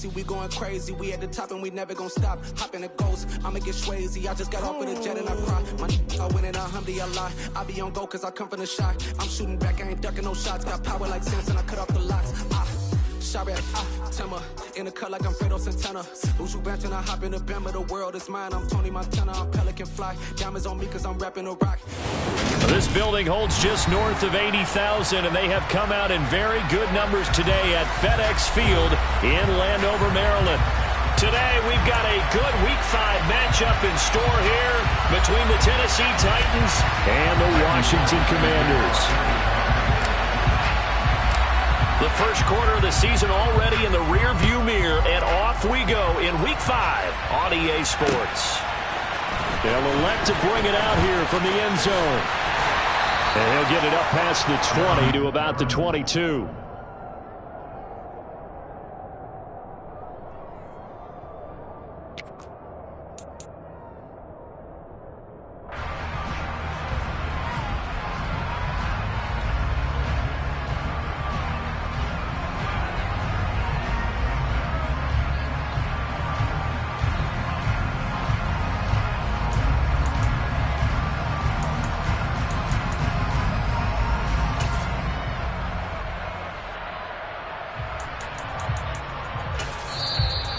lazy, we going crazy. We at the top and we never gonna stop. Hop in a ghost, I'ma get swayzy. I just got off of the jet and I cry. My I win it, alhamdulillah. I be on go cause I come from the shot. I'm shooting back, I ain't ducking no shots. Got power like Samson, I cut off the locks. Shabbat, Timmer, in the cut like I'm Fredo Santana. Usual Banton, I hop in the Bama, the world is mine. I'm Tony Montana, I'm Pelican Fly. Diamonds on me cause I'm rapping a rock. This building holds just north of 80,000, and they have come out in very good numbers today at FedEx Field in Landover, Maryland. Today, we've got a good Week 5 matchup in store here between the Tennessee Titans and the Washington Commanders. The first quarter of the season already in the rear-view mirror, and off we go in Week 5 on EA Sports. They'll elect to bring it out here from the end zone. And he'll get it up past the 20 to about the 22.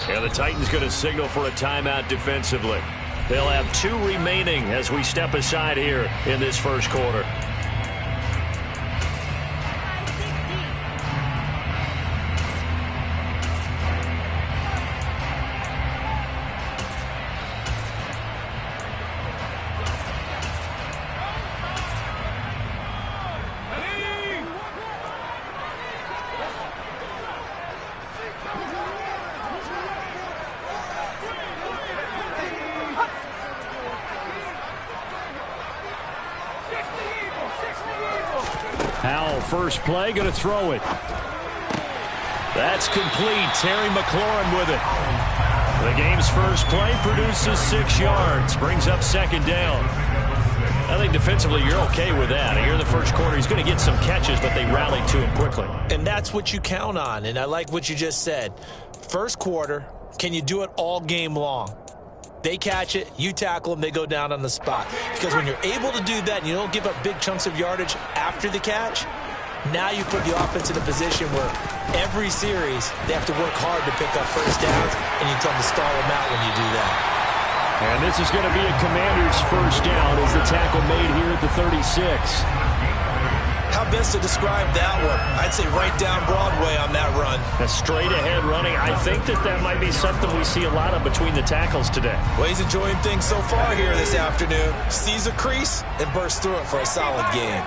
And the Titans going to signal for a timeout defensively. They'll have 2 remaining as we step aside here in this first quarter. Howell, first play, going to throw it. That's complete. Terry McLaurin with it. The game's first play produces 6 yards. Brings up second down. I think defensively you're okay with that. Here in the first quarter, he's going to get some catches, but they rallied to him quickly. And that's what you count on, and I like what you just said. First quarter, can you do it all game long? They catch it, you tackle them, they go down on the spot. Because when you're able to do that and you don't give up big chunks of yardage after the catch, now you put the offense in a position where every series they have to work hard to pick up first downs, and you tell them to stall them out when you do that. And this is going to be a Commanders first down as the tackle made here at the 36. How best to describe that one? I'd say right down Broadway on that run. A straight ahead running. I think that might be something we see a lot of between the tackles today. Well, he's enjoying things so far here this afternoon. Sees a crease and bursts through it for a solid game.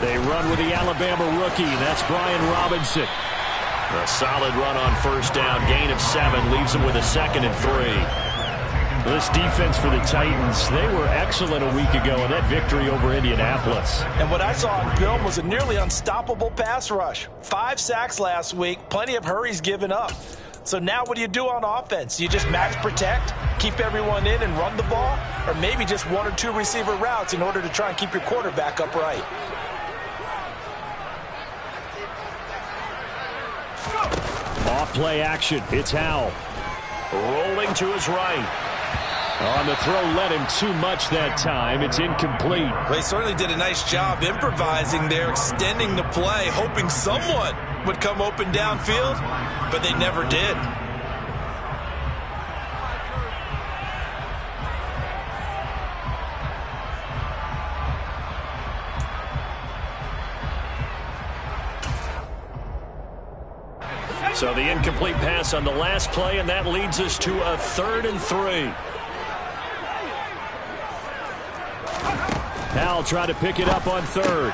They run with the Alabama rookie. That's Brian Robinson. A solid run on first down. Gain of 7 leaves him with a 2nd and 3. This defense for the Titans, they were excellent a week ago in that victory over Indianapolis. And what I saw on film was a nearly unstoppable pass rush. 5 sacks last week, plenty of hurries given up. So now what do you do on offense? You just max protect, keep everyone in and run the ball, or maybe just 1 or 2 receiver routes in order to try and keep your quarterback upright. Off play action, it's Howell. Rolling to his right. On the throw, led him too much that time. It's incomplete. Well, they certainly did a nice job improvising there, extending the play, hoping someone would come open downfield, but they never did. So the incomplete pass on the last play, and that leads us to a 3rd and 3. Howell tried to pick it up on 3rd.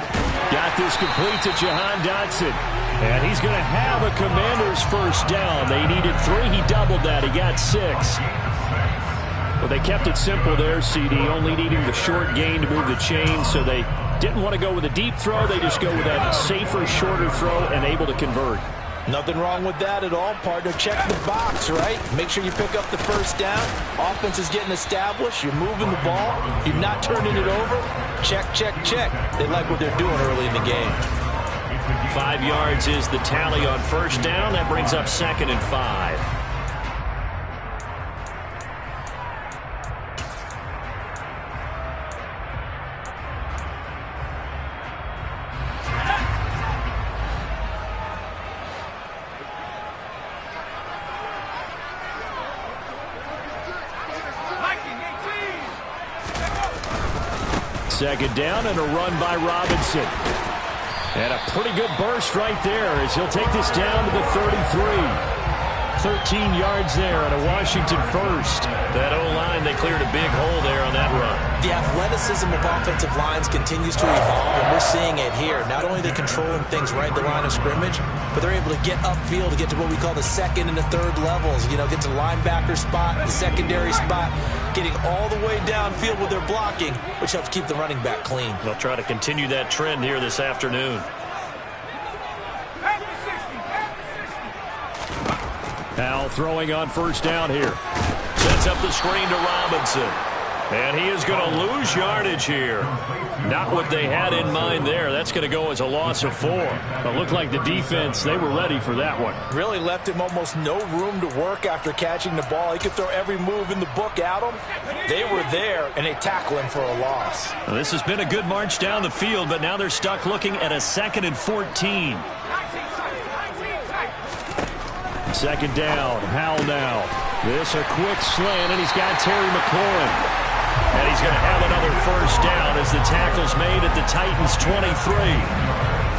Got this complete to Jahan Dotson. And he's going to have a Commanders first down. They needed 3. He doubled that. He got 6. Well, they kept it simple there, CD, only needing the short gain to move the chain, so they didn't want to go with a deep throw. They just go with that safer, shorter throw and able to convert. Nothing wrong with that at all, partner. Check the box, right? Make sure you pick up the first down. Offense is getting established. You're moving the ball. You're not turning it over. Check, check, check. They like what they're doing early in the game. 5 yards is the tally on first down. That brings up 2nd and 5. Second down and a run by Robinson. And a pretty good burst right there as he'll take this down to the 33. 13 yards there and a Washington first. That O-line, they cleared a big hole there on that run. The athleticism of offensive lines continues to evolve, and we're seeing it here. Not only are they controlling things right at the line of scrimmage, but they're able to get upfield to get to what we call the second and the third levels. You know, get to the linebacker spot, the secondary spot, getting all the way downfield with their blocking, which helps keep the running back clean. They'll try to continue that trend here this afternoon. Now throwing on first down here. Sets up the screen to Robinson. And he is going to lose yardage here. Not what they had in mind there. That's going to go as a loss of 4. But looked like the defense, they were ready for that one. Really left him almost no room to work after catching the ball. He could throw every move in the book at him. They were there, and they tackle him for a loss. Well, this has been a good march down the field, but now they're stuck looking at a 2nd and 14. Second down, Howell now. This a quick slant, and he's got Terry McLaurin. And he's going to have another first down as the tackle's made at the Titans' 23.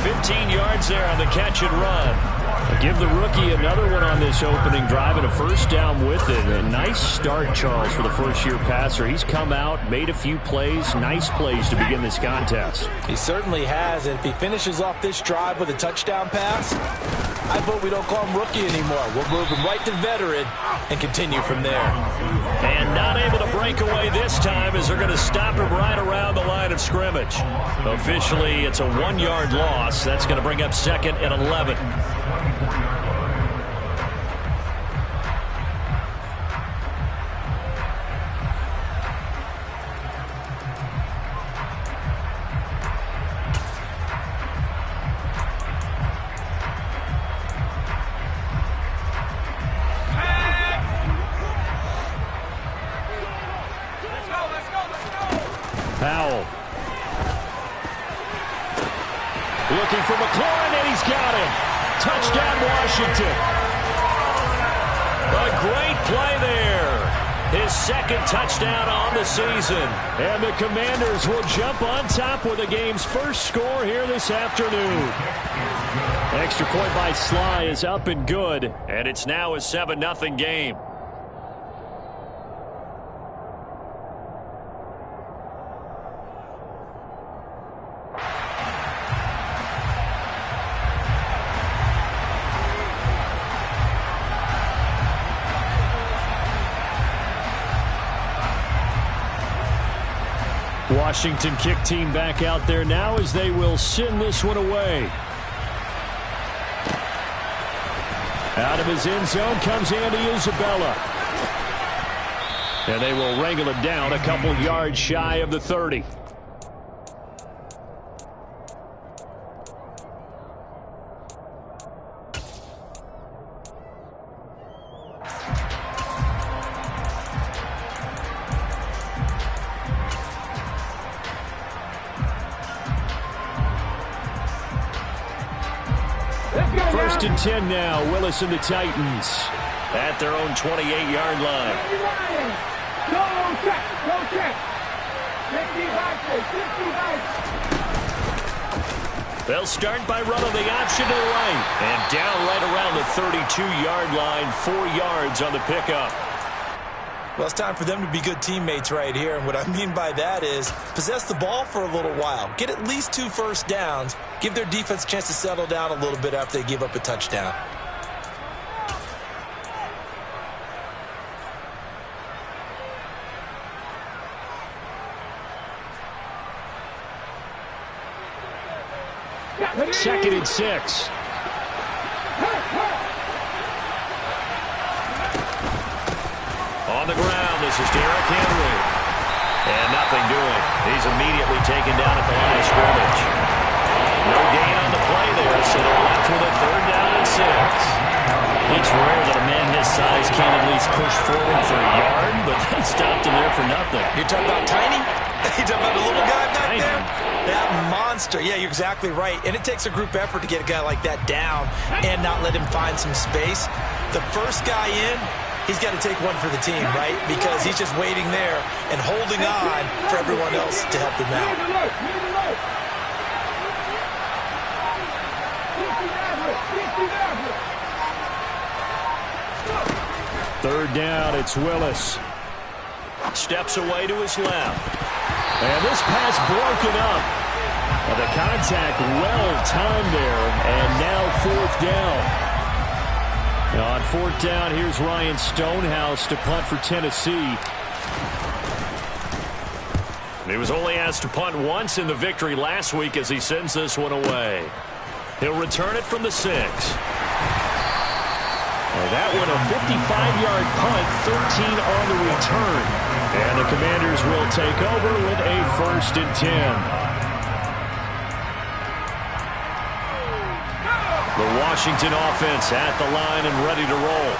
15 yards there on the catch and run. Give the rookie another one on this opening drive and a first down with it. A nice start, Charles, for the first-year passer. He's come out, made a few plays, nice plays to begin this contest. He certainly has, and if he finishes off this drive with a touchdown pass, I vote we don't call him rookie anymore. We'll move him right to veteran and continue from there. And not able to break away this time as they're going to stop him right around the line of scrimmage. Officially, it's a 1-yard loss. That's going to bring up 2nd and 11. Powell. Looking for McLaurin, and he's got him. Touchdown, Washington. A great play there. His 2nd touchdown on the season. And the Commanders will jump on top with the game's first score here this afternoon. Extra point by Sly is up and good. And it's now a 7-0 game. Washington kick team back out there now as they will send this one away. Out of his end zone comes Andy Isabella. And they will wrangle it down a couple yards shy of the 30. First and 10 now. Willis and the Titans at their own 28-yard line. They'll start by running the option to the right. And down right around the 32-yard line. 4 yards on the pickup. Well, it's time for them to be good teammates right here. And what I mean by that is possess the ball for a little while. Get at least 2 first downs. Give their defense a chance to settle down a little bit after they give up a touchdown. Second and 6. On the ground, this is Derrick Henry. And nothing doing. He's immediately taken down at the line of scrimmage. No gain on the play there, so It's rare that a man his size can't at least push forward for a yard, but they stopped him there for nothing. You're talking about tiny? You're talking about a little guy back there? That monster. Yeah, you're exactly right. And it takes a group effort to get a guy like that down and not let him find some space. The first guy in, he's got to take one for the team, right? Because he's just waiting there and holding on for everyone else to help him out. Third down, it's Willis. Steps away to his left. And this pass broken up. And the contact well-timed there. And now fourth down. Now on fourth down, here's Ryan Stonehouse to punt for Tennessee. He was only asked to punt once in the victory last week as he sends this one away. He'll return it from the 6. Well, that one a 55-yard punt, 13 on the return. And the Commanders will take over with a 1st and 10. The Washington offense at the line and ready to roll.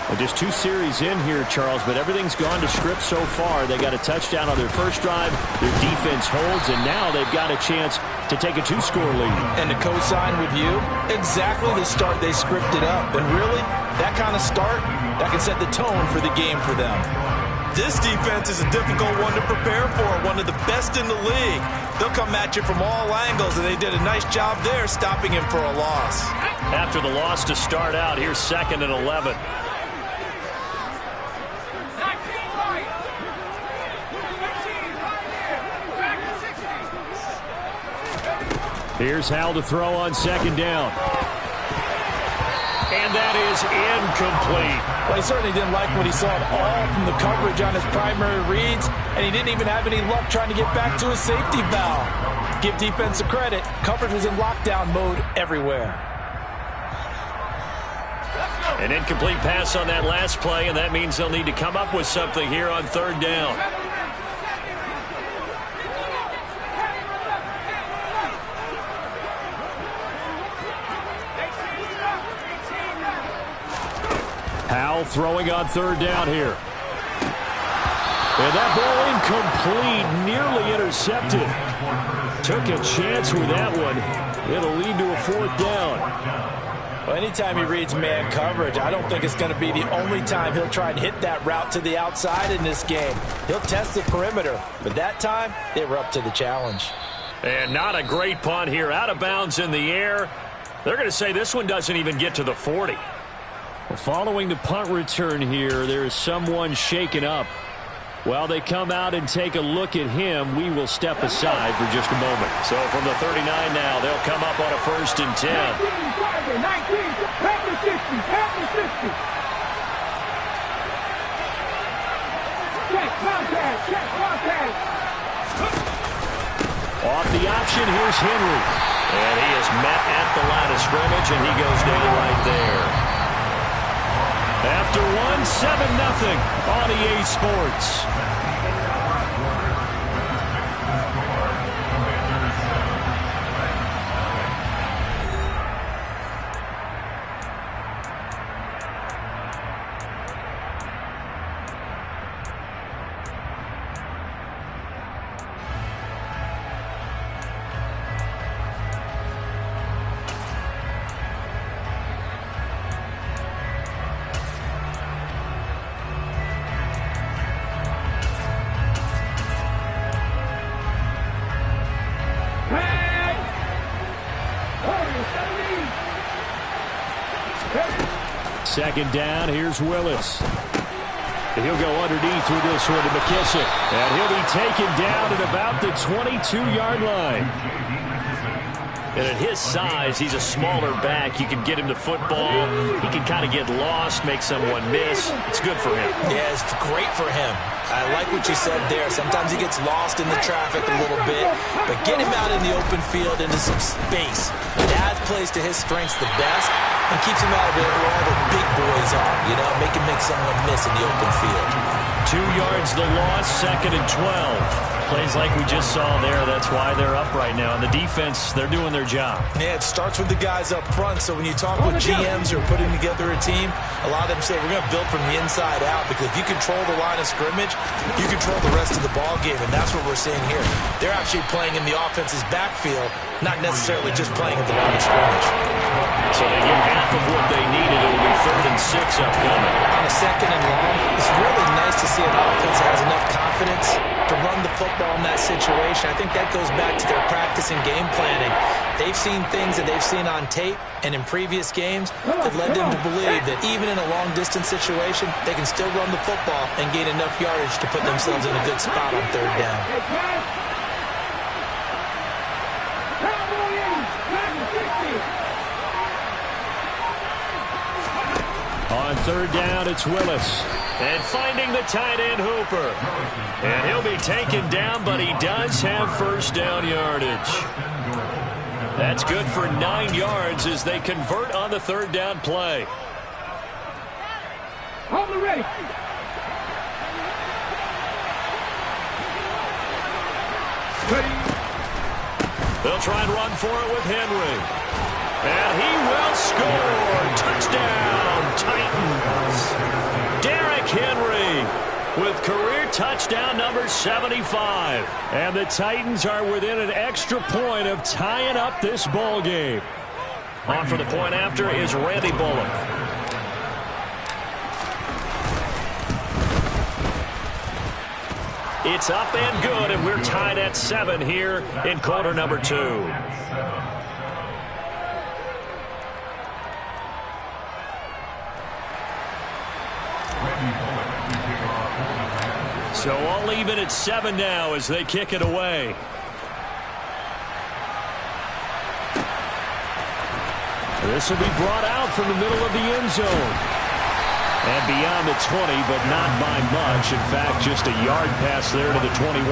Well, just 2 series in here, Charles, but everything's gone to script so far. They got a touchdown on their first drive. Their defense holds, and now they've got a chance to take a 2-score lead. And to co-sign with you, exactly the start they scripted up. And really, that kind of start, that can set the tone for the game for them. This defense is a difficult one to prepare for, one of the best in the league. They'll come at you from all angles, and they did a nice job there stopping him for a loss. After the loss to start out, here's 2nd and 11. Here's Hal to throw on 2nd down. And that is incomplete. Well, he certainly didn't like what he saw at all from the coverage on his primary reads, and he didn't even have any luck trying to get back to his safety valve. Give defense a credit. Coverage was in lockdown mode everywhere. An incomplete pass on that last play, and that means they'll need to come up with something here on 3rd down. Howell throwing on 3rd down here. And that ball incomplete, nearly intercepted. Took a chance with that one. It'll lead to a 4th down. Well, anytime he reads man coverage, I don't think it's going to be the only time he'll try and hit that route to the outside in this game. He'll test the perimeter, but that time they were up to the challenge. And not a great punt here. Out of bounds in the air. They're going to say this one doesn't even get to the 40. Following the punt return here, there is someone shaken up. While they come out and take a look at him, we will step aside for just a moment. So from the 39 now, they'll come up on a 1st and 10. 19, off the option, here's Henry. And he is met at the line of scrimmage, and he goes down right there. After 1, 7-0 on EA Sports. Second down, here's Willis. He'll go underneath with this one to McKissick. And he'll be taken down at about the 22-yard line. And at his size, he's a smaller back. You can get him the football. He can kind of get lost, make someone miss. It's good for him. Yeah, it's great for him. I like what you said there. Sometimes he gets lost in the traffic a little bit, but get him out in the open field into some space. It adds plays to his strengths the best and keeps him out of it where all the big boys are, you know, make someone miss in the open field. 2 yards the loss, 2nd and 12. Plays like we just saw there, that's why they're up right now. And the defense, they're doing their job. Yeah, it starts with the guys up front. So when you talk with GMs who are putting together a team, a lot of them say we're going to build from the inside out, because if you control the line of scrimmage, you control the rest of the ball game, and that's what we're seeing here. They're actually playing in the offense's backfield, not necessarily just playing at the line of scrimmage. So they get half of what they needed. It will be 3rd and 6 upcoming. On a 2nd and long, it's really nice to see an offense that has enough confidence to run the football in that situation. I think that goes back to their practice and game planning. They've seen things that they've seen on tape and in previous games that led them to believe that even in a long-distance situation, they can still run the football and gain enough yardage to put themselves in a good spot on 3rd down. On 3rd down, it's Willis. And finding the tight end, Hooper. And he'll be taken down, but he does have 1st down yardage. That's good for 9 yards as they convert on the 3rd down play. Hold it ready. They'll try and run for it with Henry. And he will score. Touchdown, Titans. Derrick Henry with career touchdown number 75. And the Titans are within an extra point of tying up this ball game. On for the point after is Randy Bullock. It's up and good, and we're tied at 7 here in quarter number 2. So all even at 7 now as they kick it away. This will be brought out from the middle of the end zone. And beyond the 20, but not by much. In fact, just a yard pass there to the 21.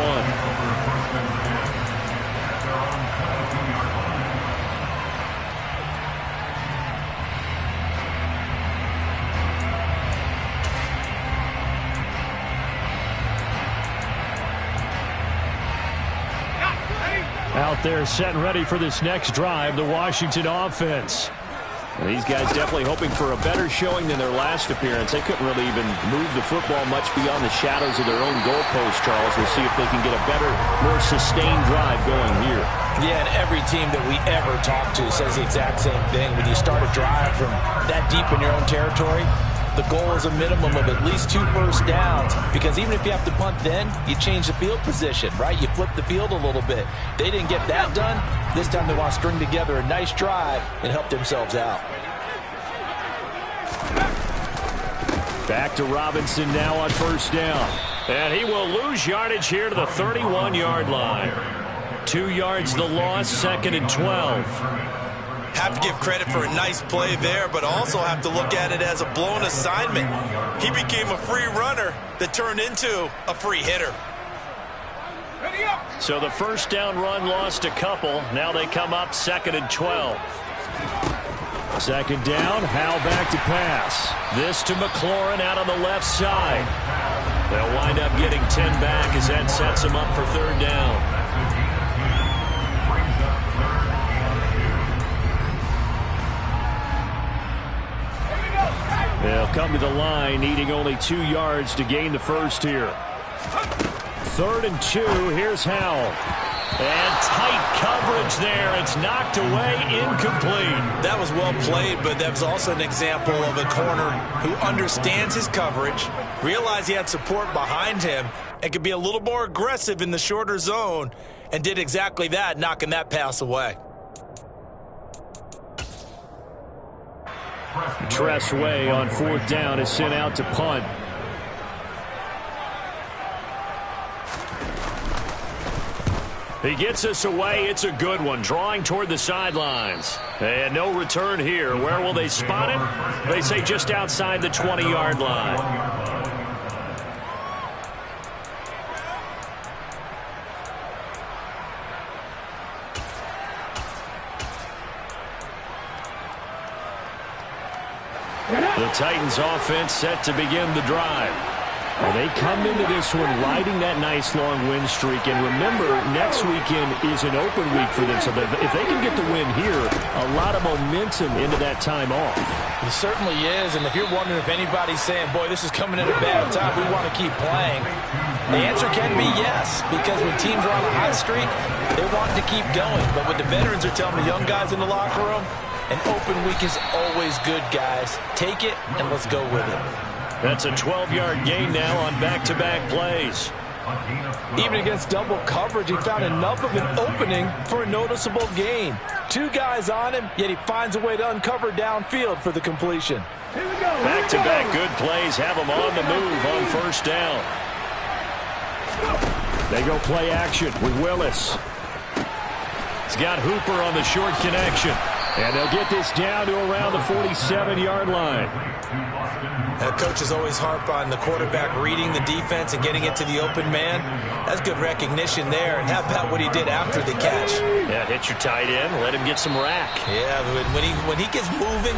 Out there set and ready for this next drive, the Washington offense. And these guys definitely hoping for a better showing than their last appearance. They couldn't really even move the football much beyond the shadows of their own goalpost, Charles. We'll see if they can get a better, more sustained drive going here. Yeah, and every team that we ever talk to says the exact same thing. When you start a drive from that deep in your own territory, the goal is a minimum of at least 2 first downs, because even if you have to punt then, you change the field position, right? You flip the field a little bit. They didn't get that done. This time they want to string together a nice drive and help themselves out. Back to Robinson now on 1st down. And he will lose yardage here to the 31-yard line. 2 yards the loss, 2nd and 12. Have to give credit for a nice play there, but also have to look at it as a blown assignment. He became a free runner that turned into a free hitter. So the 1st down run lost a couple. Now they come up 2nd and 12. 2nd down, Howell back to pass. This to McLaurin out on the left side. They'll wind up getting 10 back as that sets them up for 3rd down. They'll come to the line, needing only 2 yards to gain the first here. 3rd and 2, here's Howell. And tight coverage there. It's knocked away, incomplete. That was well played, but that was also an example of a corner who understands his coverage, realized he had support behind him, and could be a little more aggressive in the shorter zone, and did exactly that, knocking that pass away. Tressway on 4th down is sent out to punt. He gets us away. It's a good one, drawing toward the sidelines. And no return here. Where will they spot it? They say just outside the 20-yard line. The Titans offense set to begin the drive. Well, they come into this one riding that nice long win streak. And remember, next weekend is an open week for them. So if they can get the win here, a lot of momentum into that time off. It certainly is. And if you're wondering if anybody's saying, boy, this is coming at a bad time, we want to keep playing, the answer can be yes. Because when teams are on a hot streak, they want to keep going. But what the veterans are telling the young guys in the locker room, an open week is always good, guys. Take it and let's go with it. That's a 12-yard gain now on back-to-back plays. Even against double coverage, he found enough of an opening for a noticeable gain. 2 guys on him, yet he finds a way to uncover downfield for the completion. Back-to-back good plays have him on the move on first down. They go play action with Willis. He's got Hooper on the short connection. And they'll get this down to around the 47-yard line. Coaches always harp on the quarterback reading the defense and getting it to the open man. That's good recognition there. And how about what he did after the catch? Yeah, hit your tight end, let him get some rack. Yeah, when he gets moving,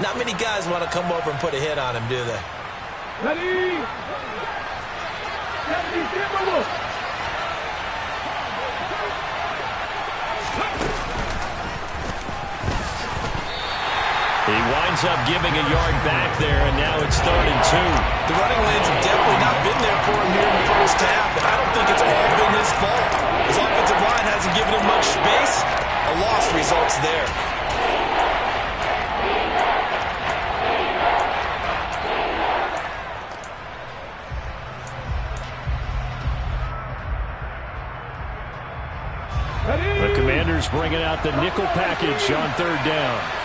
not many guys want to come over and put a hit on him, do they? He winds up giving a yard back there, and now it's 3rd and 2. The running lanes have definitely not been there for him here in the first half, but I don't think it's all been his fault. His offensive line hasn't given him much space. A loss results there. The Commanders bringing out the nickel package on 3rd down.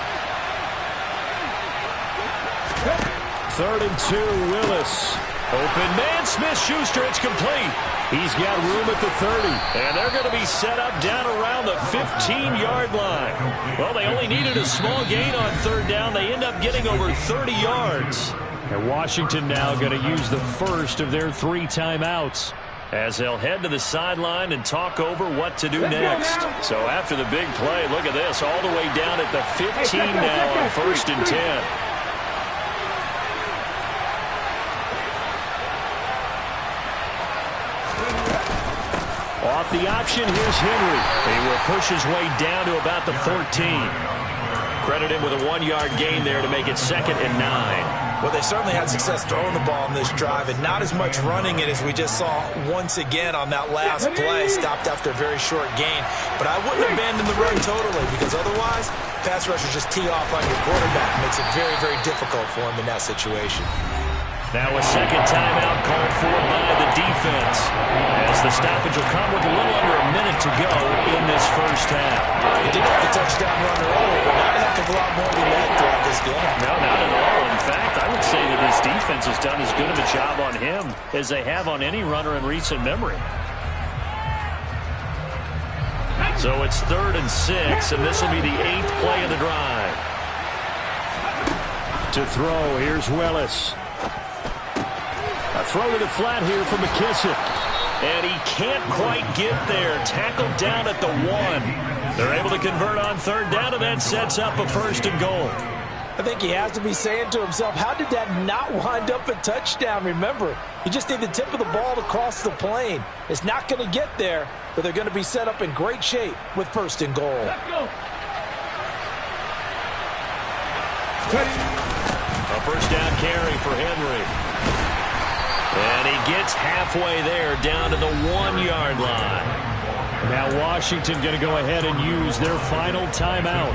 3rd and 2, Willis. Open man, Smith-Schuster, it's complete. He's got room at the 30, and they're going to be set up down around the 15-yard line. Well, they only needed a small gain on 3rd down. They end up getting over 30 yards. And Washington now going to use the first of their 3 timeouts as they'll head to the sideline and talk over what to do next. So after the big play, look at this, all the way down at the 15 now on 1st and 10. Off the option, here's Henry. He will push his way down to about the 14. Credit him with a 1-yard gain there to make it 2nd and 9. Well, they certainly had success throwing the ball on this drive and not as much running it as we just saw once again on that last play. Stopped after a very short gain. But I wouldn't abandon the run totally because otherwise, pass rushers just tee off on your quarterback. Makes it very, very difficult for him in that situation. Now a second timeout called for by the defense as the stoppage will come with a little under a minute to go in this first half. He did have the touchdown run earlier, but not a heck of a lot more than that throughout this game. No, not at all. In fact, I would say that this defense has done as good of a job on him as they have on any runner in recent memory. So it's 3rd and 6, and this will be the 8th play of the drive. To throw, here's Willis. A throw to the flat here from McKissick. And he can't quite get there. Tackled down at the 1. They're able to convert on 3rd down, and that sets up a 1st and goal. I think he has to be saying to himself, how did that not wind up a touchdown? Remember, you just need the tip of the ball to cross the plane. It's not going to get there, but they're going to be set up in great shape with 1st and goal. Let's go. A first down carry for Henry. And he gets halfway there down to the 1-yard line. Now Washington going to go ahead and use their final timeout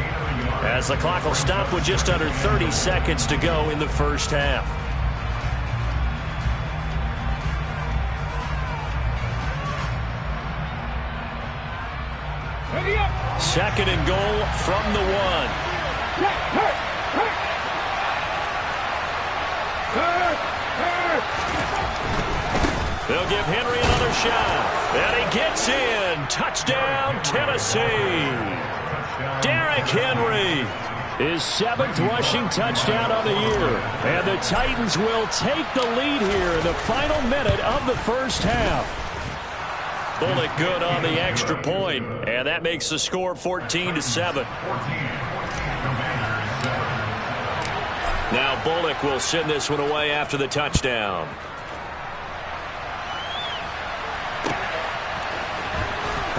as the clock will stop with just under 30 seconds to go in the first half. Second and goal from the 1. They'll give Henry another shot. And he gets in. Touchdown, Tennessee. Derrick Henry. His 7th rushing touchdown on the year. And the Titans will take the lead here in the final minute of the first half. Bullock good on the extra point. And that makes the score 14-7. Now Bullock will send this one away after the touchdown.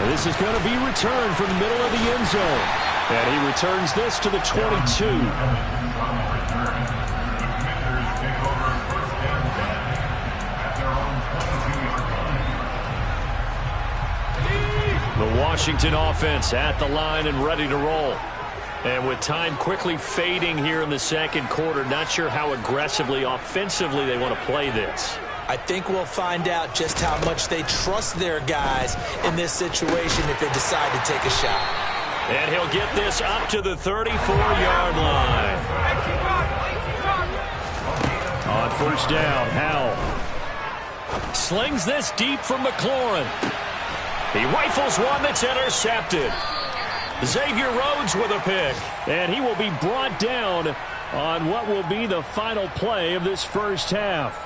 This is going to be returned from the middle of the end zone. And he returns this to the 22. The Washington offense at the line and ready to roll. And with time quickly fading here in the second quarter, not sure how aggressively, offensively they want to play this. I think we'll find out just how much they trust their guys in this situation if they decide to take a shot. And he'll get this up to the 34-yard line. On first down, Howell slings this deep from McLaurin. He rifles one that's intercepted. Xavier Rhodes with a pick. And he will be brought down on what will be the final play of this first half.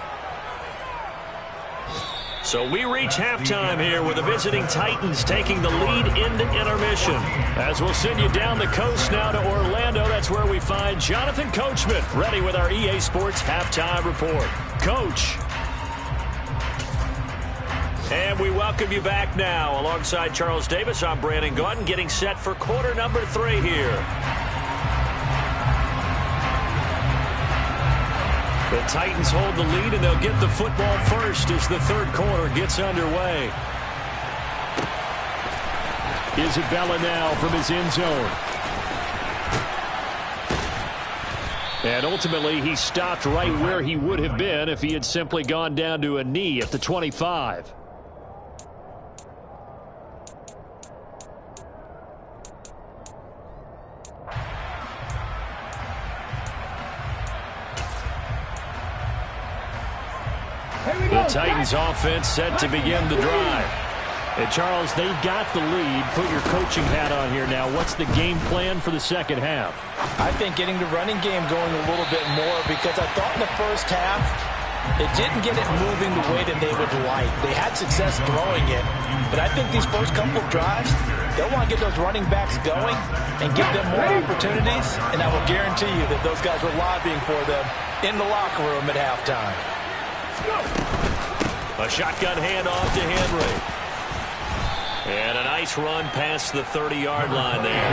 So we reach halftime here with the visiting Titans taking the lead into intermission. As we'll send you down the coast now to Orlando, that's where we find Jonathan Coachman ready with our EA Sports halftime report. Coach. And we welcome you back now. Alongside Charles Davis, I'm Brandon Gaudin, getting set for quarter number 3 here. The Titans hold the lead, and they'll get the football first as the third quarter gets underway. Isabella now from his end zone. And ultimately, he stopped right where he would have been if he had simply gone down to a knee at the 25. The Titans offense set to begin the drive. And Charles, they've got the lead. Put your coaching hat on here now. What's the game plan for the second half? I think getting the running game going a little bit more, because I thought in the first half they didn't get it moving the way that they would like. They had success throwing it, but I think these first couple of drives, they'll want to get those running backs going and give them more opportunities, and I will guarantee you that those guys were lobbying for them in the locker room at halftime. A shotgun handoff to Henry. And a nice run past the 30-yard line there.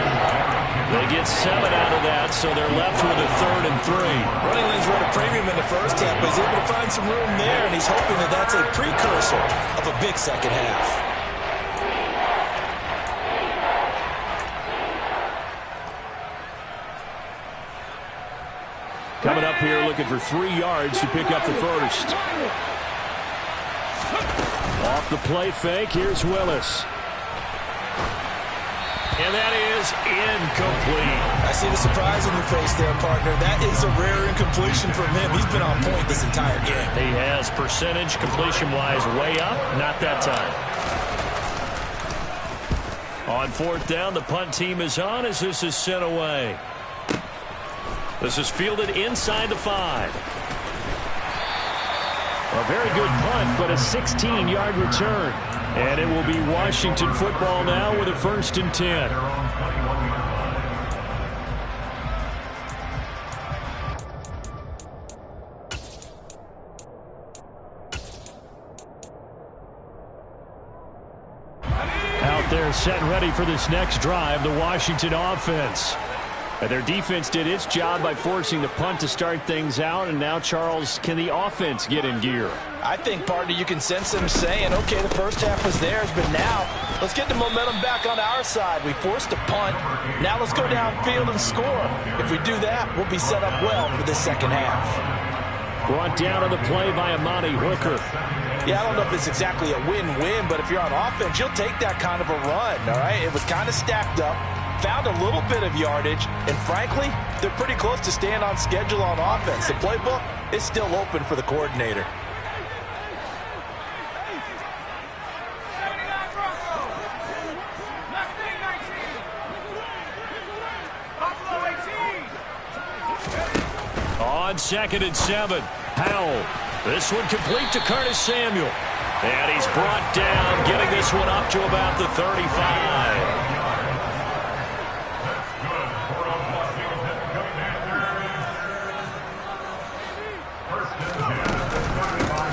They get 7 out of that, so they're left with a 3rd and 3. Running lanes were at a premium in the first half, but he's able to find some room there, and he's hoping that that's a precursor of a big second half. Coming up here looking for 3 yards to pick up the first. Off the play fake, here's Willis. And that is incomplete. I see the surprise in your face there, partner. That is a rare incompletion from him. He's been on point this entire game. He has percentage completion-wise way up, not that time. On 4th down, the punt team is on as this is sent away. This is fielded inside the 5. A very good punt, but a 16-yard return. And it will be Washington football now with a 1st and 10. Out there set and ready for this next drive, the Washington offense. And their defense did its job by forcing the punt to start things out. And now, Charles, can the offense get in gear? I think, partner, you can sense them saying, okay, the first half was theirs, but now let's get the momentum back on our side. We forced a punt. Now let's go downfield and score. If we do that, we'll be set up well for this second half. Brought down on the play by Amani Hooker. Yeah, I don't know if it's exactly a win-win, but if you're on offense, you'll take that kind of a run, all right? It was kind of stacked up. Found a little bit of yardage, and frankly, they're pretty close to staying on schedule on offense. The playbook is still open for the coordinator. On 2nd and 7, Howell. This one complete to Curtis Samuel. And he's brought down, getting this one up to about the 35.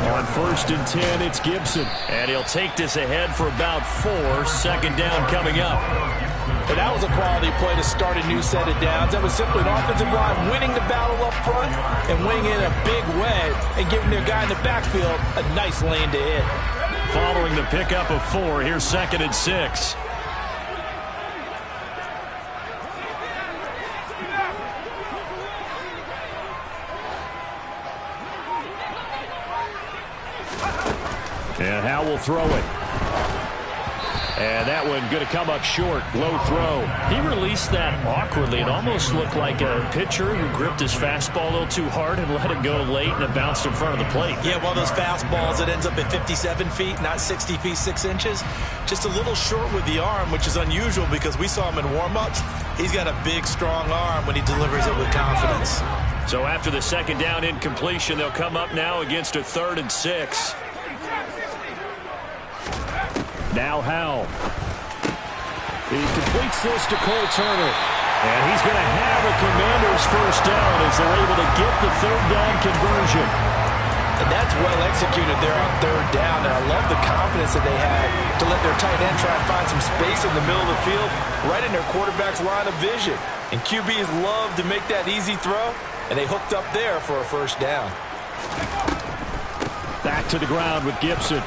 On first and 10, it's Gibson. And he'll take this ahead for about 4. Second down coming up. And that was a quality play to start a new set of downs. That was simply an offensive line winning the battle up front and winning it in a big way and giving their guy in the backfield a nice lane to hit. Following the pickup of 4, here's second and 6. And Howe will throw it. And that one going to come up short. Low throw. He released that awkwardly. It almost looked like a pitcher who gripped his fastball a little too hard and let it go late, and it bounced in front of the plate. Yeah, one of those fastballs that ends up at 57 feet, not 60 feet, 6 inches. Just a little short with the arm, which is unusual because we saw him in warm-ups. He's got a big, strong arm when he delivers it with confidence. So after the second down incompletion, they'll come up now against a 3rd and 6. Now Howe. He completes this to Cole Turner. And he's going to have a Commanders first down as they're able to get the 3rd down conversion. And that's well executed there on 3rd down. And I love the confidence that they had to let their tight end try and find some space in the middle of the field, right in their quarterback's line of vision. And QBs love to make that easy throw, and they hooked up there for a first down. Back to the ground with Gibson.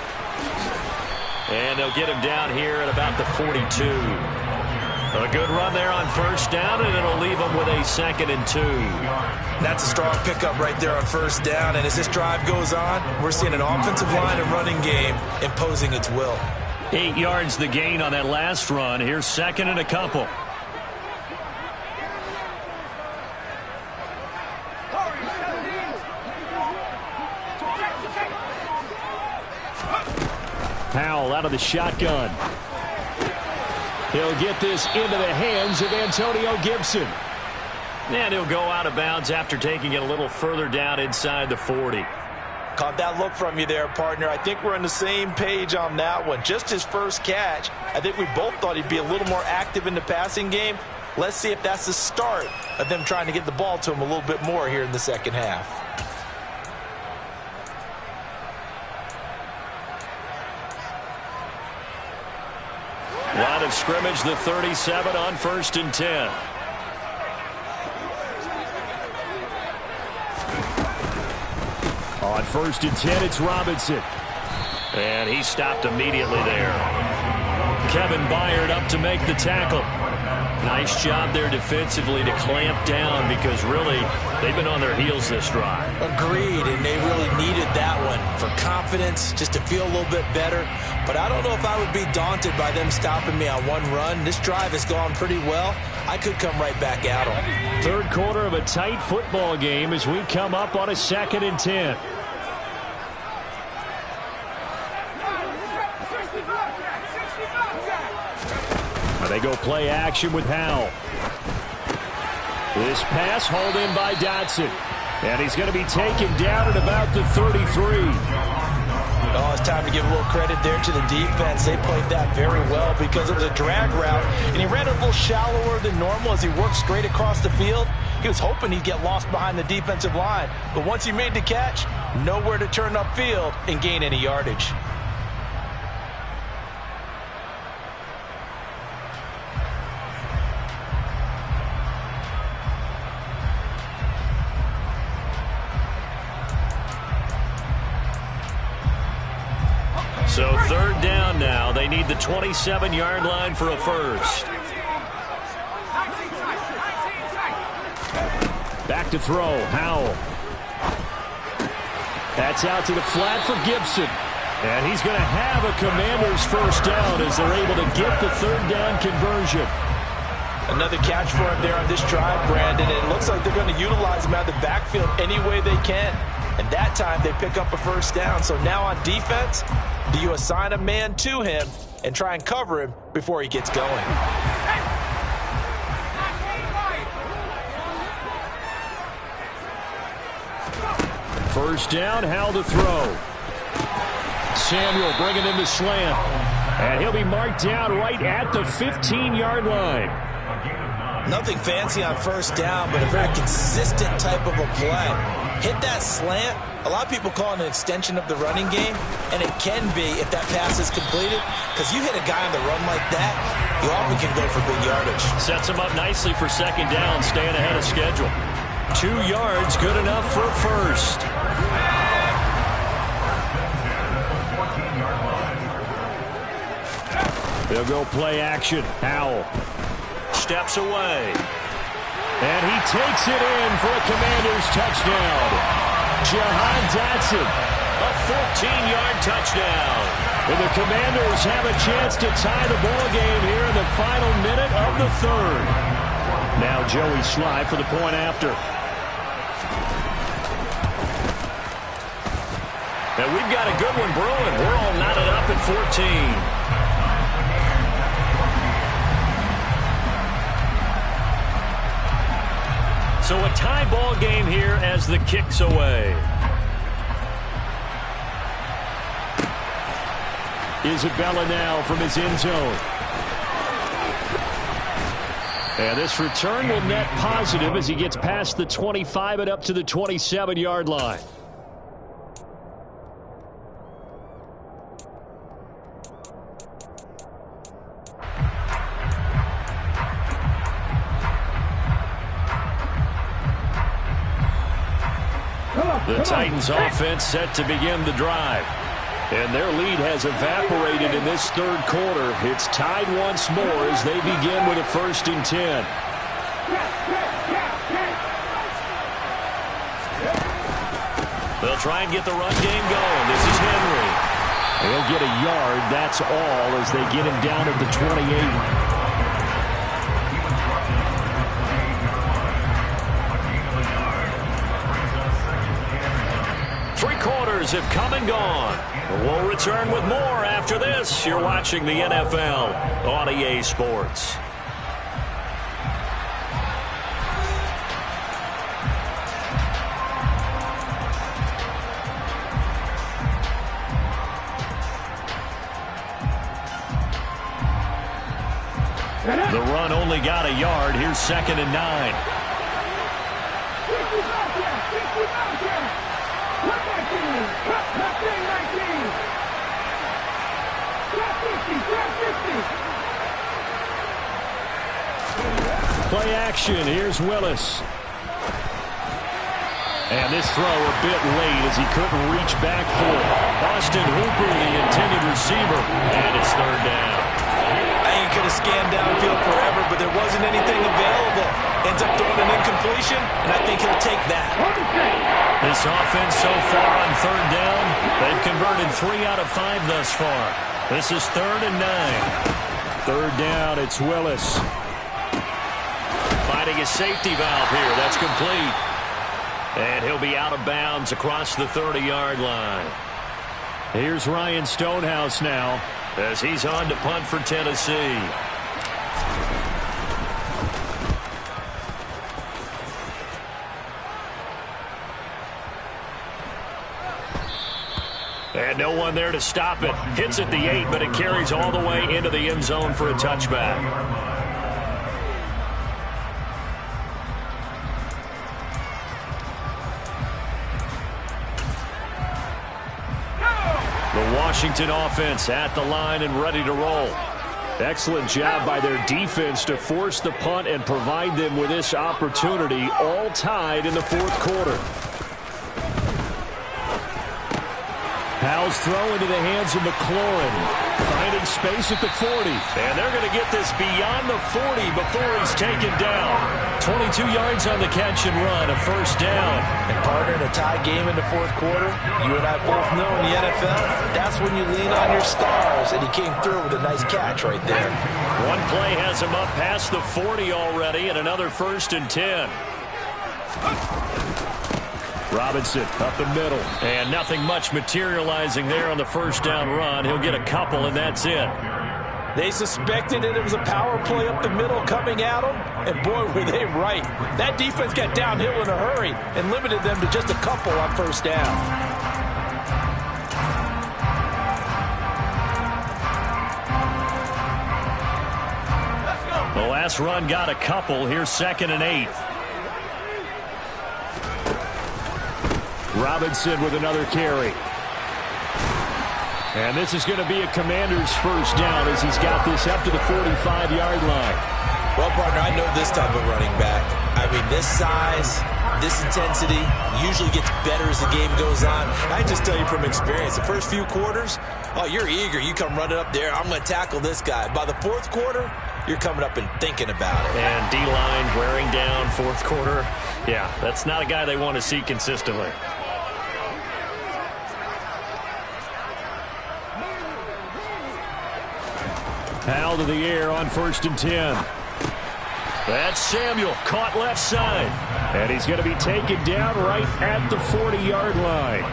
And they'll get him down here at about the 42. A good run there on first down, and it'll leave him with a 2nd and 2. That's a strong pickup right there on first down. And as this drive goes on, we're seeing an offensive line and running game imposing its will. 8 yards the gain on that last run. Here's 2nd and a couple. Powell out of the shotgun. He'll get this into the hands of Antonio Gibson. And he'll go out of bounds after taking it a little further down inside the 40. Caught that look from you there, partner. I think we're on the same page on that one. Just his first catch. I think we both thought he'd be a little more active in the passing game. Let's see if that's the start of them trying to get the ball to him a little bit more here in the second half. Line of scrimmage, the 37 on 1st and 10. On 1st and 10, it's Robinson. And he stopped immediately there. Kevin Byard up to make the tackle. Nice job there defensively to clamp down because really they've been on their heels this drive. Agreed, and they really needed that one for confidence, just to feel a little bit better. But I don't know if I would be daunted by them stopping me on one run. This drive has gone pretty well. I could come right back at them. 3rd quarter of a tight football game as we come up on a 2nd and 10. They go play action with Howe. This pass hauled in by Dotson. And he's going to be taken down at about the 33. Oh, it's time to give a little credit there to the defense. They played that very well because it was a drag route, and he ran a little shallower than normal as he worked straight across the field. He was hoping he'd get lost behind the defensive line, but once he made the catch, nowhere to turn upfield and gain any yardage. So 3rd down now. They need the 27-yard line for a first. Back to throw. Howell. That's out to the flat for Gibson. And he's going to have a Commanders first down as they're able to get the 3rd down conversion. Another catch for him there on this drive, Brandon. And it looks like they're going to utilize him out of the backfield any way they can. And that time they pick up a first down. So now on defense, do you assign a man to him and try and cover him before he gets going? First down, Howell to throw. Samuel bringing him to slant. And he'll be marked down right at the 15-yard line. Nothing fancy on first down, but a very consistent type of a play. Hit that slant. A lot of people call it an extension of the running game, and it can be if that pass is completed, because you hit a guy on the run like that, you often can go for big yardage. Sets him up nicely for second down, staying ahead of schedule. 2 yards, good enough for a first. They'll go play action. Howell steps away. And he takes it in for a Commanders touchdown. Jahan Dotson, a 14-yard touchdown. And the Commanders have a chance to tie the ball game here in the final minute of the third. Now Joey Sly for the point after. And we've got a good one brewing. We're all knotted up at 14. So a tie ball game here as the kick's away. Isabella now from his end zone. And this return will net positive as he gets past the 25 and up to the 27-yard line. The Titans offense set to begin the drive. And their lead has evaporated in this third quarter. It's tied once more as they begin with a 1st and 10. They'll try and get the run game going. This is Henry. He'll get a yard, that's all, as they get him down at the 28. 3 quarters have come and gone. We'll return with more after this. You're watching the NFL on EA Sports. The run only got a yard. Here's 2nd and 9. Play action. Here's Willis. And this throw a bit late as he couldn't reach back for it. Austin Hooper, the intended receiver, and it's 3rd down. I think he could have scanned downfield forever, but there wasn't anything available. Ends up throwing an incompletion, and I think he'll take that. This offense so far on 3rd down, they've converted 3 out of 5 thus far. This is 3rd and 9. 3rd down, it's Willis. Finding a safety valve here. That's complete. And he'll be out of bounds across the 30-yard line. Here's Ryan Stonehouse now as he's on to punt for Tennessee. And no one there to stop it. Hits at the 8, but it carries all the way into the end zone for a touchback. The Washington offense at the line and ready to roll. Excellent job by their defense to force the punt and provide them with this opportunity, all tied in the 4th quarter. Howell's throw into the hands of McLaurin, finding space at the 40. And they're going to get this beyond the 40 before he's taken down. 22 yards on the catch and run, a 1st down. And partner, in a tie game in the 4th quarter, you and I both know in the NFL, that's when you lean on your stars, and he came through with a nice catch right there. One play has him up past the 40 already, and another 1st and 10. Robinson up the middle, and nothing much materializing there on the 1st down run. He'll get a couple, and that's it. They suspected it was a power play up the middle coming at them, and boy, were they right. That defense got downhill in a hurry and limited them to just a couple on 1st down. The last run got a couple. Here's 2nd and 8. Robinson with another carry. And this is going to be a Commander's first down as he's got this up to the 45-yard line. Well, partner, I know this type of running back. I mean, this size, this intensity usually gets better as the game goes on. I just tell you from experience, the first few quarters, oh, you're eager. You come running up there. I'm going to tackle this guy. By the 4th quarter, you're coming up and thinking about it. And D-line wearing down 4th quarter. Yeah, that's not a guy they want to see consistently. Powell to the air on 1st and 10. That's Samuel, caught left side. And he's going to be taken down right at the 40-yard line.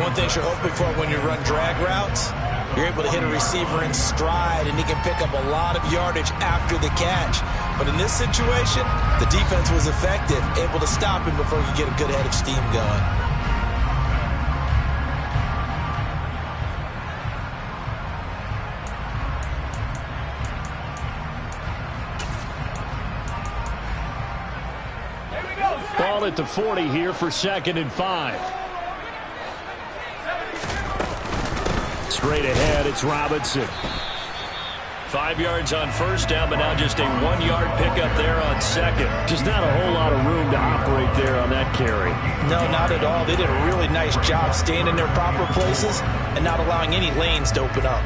One thing you're hoping for when you run drag routes, you're able to hit a receiver in stride, and he can pick up a lot of yardage after the catch. But in this situation, the defense was effective, able to stop him before he could get a good head of steam going. Ball at the 40 here for 2nd and 5. Straight ahead, it's Robinson. 5 yards on 1st down, but now just a 1-yard pickup there on 2nd. Just not a whole lot of room to operate there on that carry. No, not at all. They did a really nice job staying in their proper places and not allowing any lanes to open up.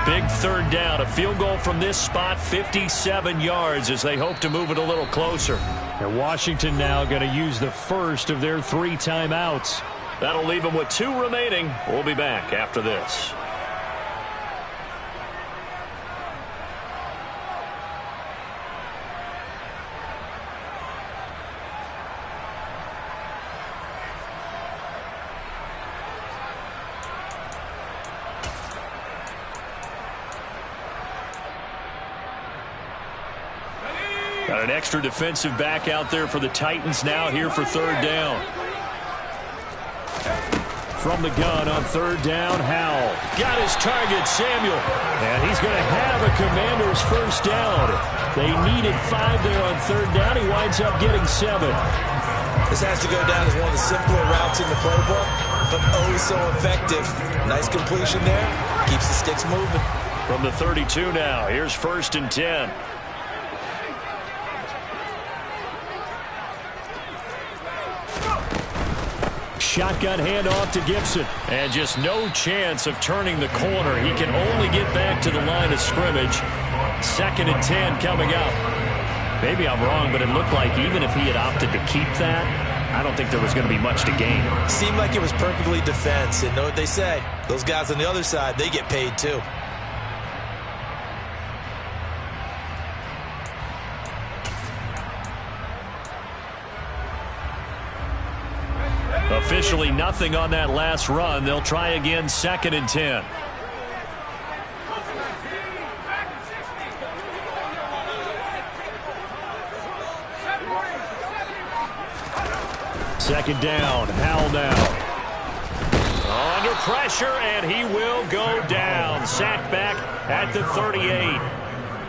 Big 3rd down. A field goal from this spot, 57 yards as they hope to move it a little closer. And Washington now going to use the first of their 3 timeouts. That'll leave them with 2 remaining. We'll be back after this. Got an extra defensive back out there for the Titans now here for 3rd down. From the gun on 3rd down, Howell. Got his target, Samuel. And he's going to have a Commander's first down. They needed 5 there on 3rd down. He winds up getting 7. This has to go down as one of the simpler routes in the playbook, but oh so effective. Nice completion there. Keeps the sticks moving. From the 32 now, here's 1st and 10. Shotgun handoff to Gibson. And just no chance of turning the corner. He can only get back to the line of scrimmage. 2nd and 10 coming up. Maybe I'm wrong, but it looked like even if he had opted to keep that, I don't think there was going to be much to gain. Seemed like it was perfectly defense. And know what they say? Those guys on the other side, they get paid too. Officially nothing on that last run. They'll try again 2nd and 10. Second down, Howell now. Under pressure, and he will go down. Sacked back at the 38.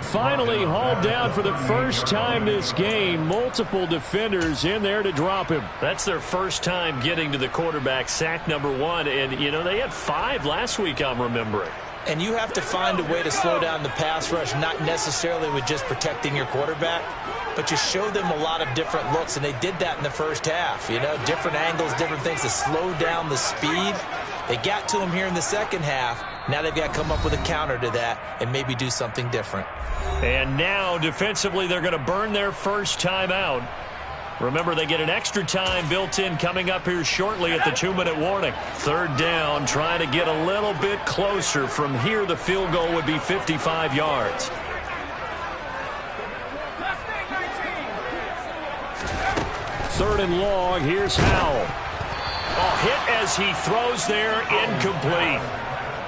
Finally hauled down for the first time this game. Multiple defenders in there to drop him. That's their first time getting to the quarterback, sack number 1. And, you know, they had 5 last week, I'm remembering. And you have to find a way to slow down the pass rush, not necessarily with just protecting your quarterback, but you show them a lot of different looks, and they did that in the first half. You know, different angles, different things to slow down the speed. They got to him here in the second half. Now they've got to come up with a counter to that and maybe do something different. And now, defensively, they're going to burn their first timeout. Remember, they get an extra time built in coming up here shortly at the 2-minute warning. 3rd down, trying to get a little bit closer. From here, the field goal would be 55 yards. Third and long, here's Howell. Oh, hit as he throws there, incomplete.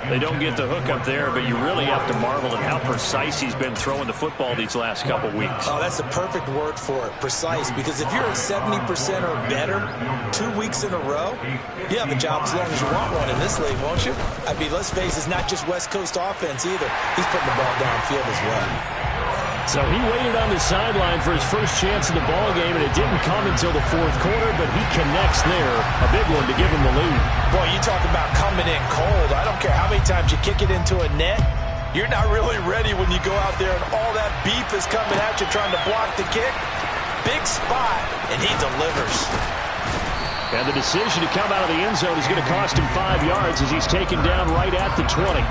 They don't get the hook up there, but you really have to marvel at how precise he's been throwing the football these last couple weeks. Oh, that's the perfect word for it, precise, because if you're at 70% or better 2 weeks in a row, you have a job as long as you want one in this league, won't you? I mean, let's face it, it's not just West Coast offense either. He's putting the ball downfield as well. So he waited on the sideline for his first chance in the ball game, and it didn't come until the fourth quarter, but he connects there. A big one to give him the lead. Boy, you talk about coming in cold. I don't care how many times you kick it into a net. You're not really ready when you go out there and all that beef is coming at you trying to block the kick. Big spot, and he delivers. And the decision to come out of the end zone is going to cost him 5 yards as he's taken down right at the 20.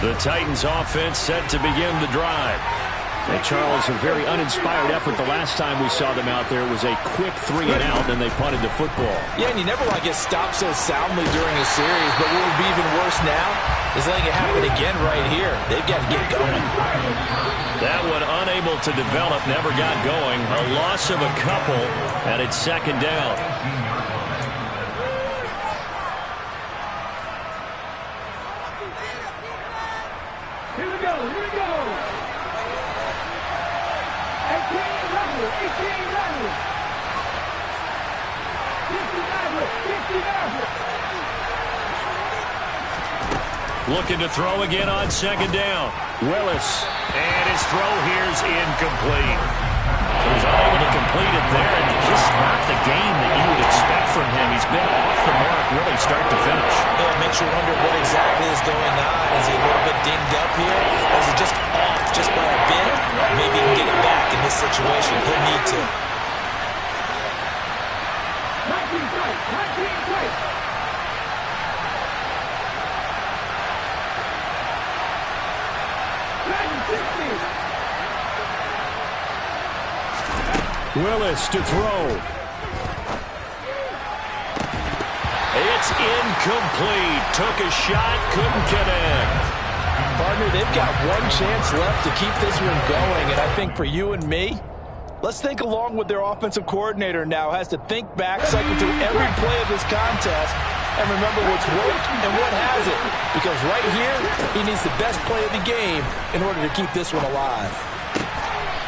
The Titans offense set to begin the drive. And Charles, a very uninspired effort the last time we saw them out there was a quick 3 and out, and they punted the football. Yeah, and you never want to get stopped so soundly during a series, but what would be even worse now is letting it happen again right here. They've got to get going. That one unable to develop, never got going. A loss of a couple, and it's second down. Here we go. 59. Looking to throw again on second down. Willis. And his throw here's incomplete. He's unable to complete it there, and just not the game that you would expect from him. He's been off the mark really start to finish. Yeah, it makes you wonder what exactly is going on. Is he a little bit dinged up here? Or is he just off just by a bit? Maybe he can get it back in this situation. He'll need to. 19 strikes. Willis to throw. It's incomplete. Took a shot, couldn't connect. Partner, they've got one chance left to keep this one going, and I think for you and me, let's think along with their offensive coordinator now. Has to think back, cycle through every play of this contest, and remember what's worked and what hasn't. Because right here, he needs the best play of the game in order to keep this one alive.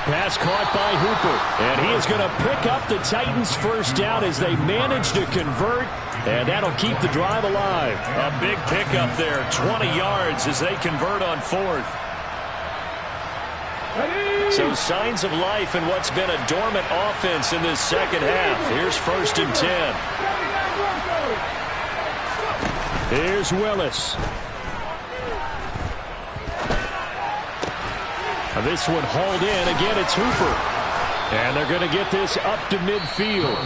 Pass caught by Hooper. And he is going to pick up the Titans' first down as they manage to convert. And that'll keep the drive alive. A big pickup there. 20 yards as they convert on fourth. So signs of life in what's been a dormant offense in this second half. Here's 1st and 10. Here's Willis. This one hauled in. Again, it's Hooper. And they're going to get this up to midfield.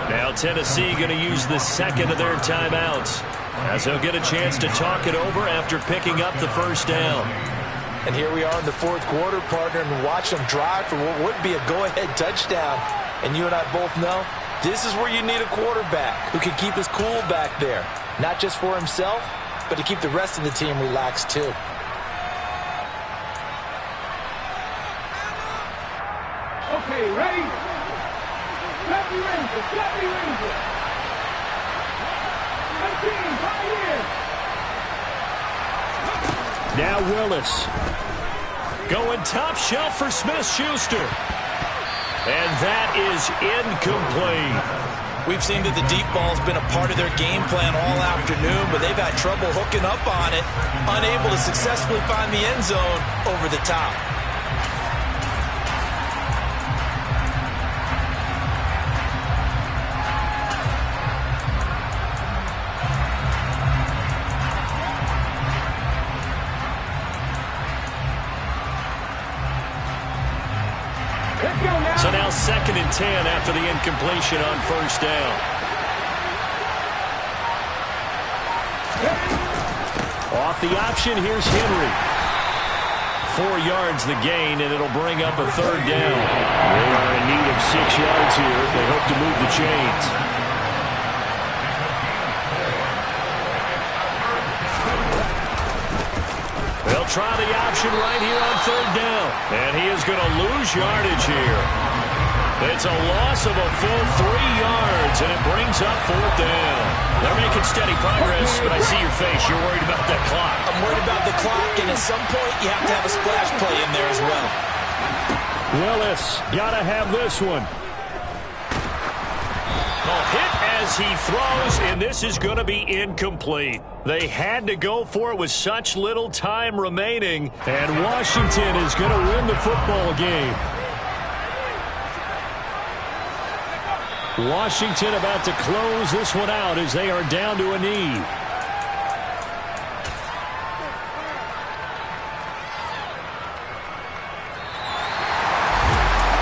Now Tennessee going to use the second of their timeouts as they'll get a chance to talk it over after picking up the first down. And here we are in the fourth quarter, partner, and watch them drive for what would be a go-ahead touchdown. And you and I both know this is where you need a quarterback who can keep his cool back there. Not just for himself, but to keep the rest of the team relaxed too. Okay, ready? Grab the Ranger. 19, right here. Now Willis. Going top shelf for Smith-Schuster. And that is incomplete. We've seen that the deep ball's been a part of their game plan all afternoon, but they've had trouble hooking up on it, unable to successfully find the end zone over the top. So now 2nd and 10 after the incompletion on first down. Off the option, here's Henry. 4 yards the gain, and it'll bring up a third down. They are in need of 6 yards here if they hope to move the chains. They'll try the option right here on third down. And he is going to lose yardage here. It's a loss of a full 3 yards, and it brings up fourth down. They're making steady progress, but I see your face. You're worried about that clock. I'm worried about the clock, and at some point, you have to have a splash play in there as well. Willis, got to have this one. Hit as he throws, and this is going to be incomplete. They had to go for it with such little time remaining, and Washington is going to win the football game. Washington about to close this one out as they are down to a knee.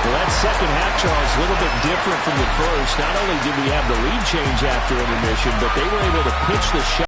Well, that second half, Charles, a little bit different from the first. Not only did we have the lead change after intermission, but they were able to pitch the shot.